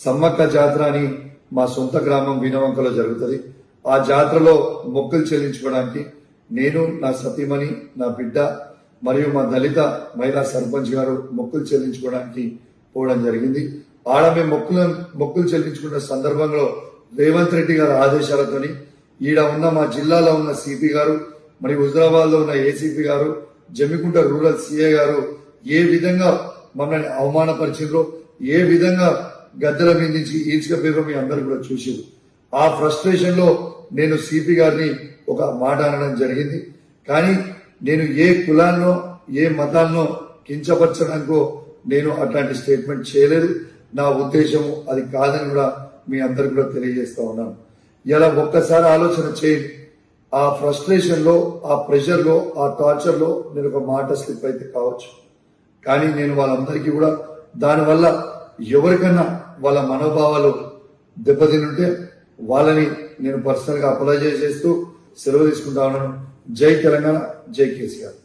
సమ్మక్క జాతర అని మా సొంత గ్రామం వీణవంకలో జరుగుతుంది. ఆ జాతరలో మొక్కులు చెల్లించుకోవడానికి నేను, నా సతీమణి, నా బిడ్డ మరియు మా దళిత మహిళా సర్పంచ్ గారు మొక్కులు చెల్లించుకోవడానికి పోవడం జరిగింది. ఆడ మేము మొక్కులు చెల్లించుకున్న సందర్భంలో రేవంత్ రెడ్డి గారి ఆదేశాలతోని ఈడ ఉన్న మా జిల్లాలో ఉన్న సిపి గారు మరియు హుజరాబాద్ లో ఉన్న ఏసీపీ గారు, జమ్మికుంట రూరల్ సిఐ గారు ఏ విధంగా మమ్మల్ని అవమానపరిచిండ్రో, ఏ విధంగా గద్దెల మీద నుంచి ఈడ్చుకపోయారో మీ అందరూ కూడా చూసారు. ఆ ఫ్రస్ట్రేషన్ లో నేను సిపి గారిని ఒక మాట అనడం జరిగింది. కానీ నేను ఏ కులాన్నో ఏ మతాన్నో కించపరచడానికో నేను అట్లాంటి స్టేట్మెంట్ చేయలేదు. నా ఉద్దేశము అది కాదని కూడా మీ అందరికి కూడా తెలియజేస్తా ఉన్నాను. ఇలా ఒక్కసారి ఆలోచన చేయండి. ఆ ఫ్రస్ట్రేషన్ లో, ఆ ప్రెషర్ లో, ఆ టార్చర్ లో నేను ఒక మాట స్లిప్ అయితే కావచ్చు. కానీ నేను వాళ్ళందరికీ కూడా దానివల్ల ఎవరికన్నా వాళ్ళ మనోభావాలు దెబ్బతినుంటే వాళ్ళని నేను పర్సనల్ గా అప్లై చేస్తూ సెలవు తీసుకుంటా ఉన్నాను. జై తెలంగాణ, జై కేసీఆర్.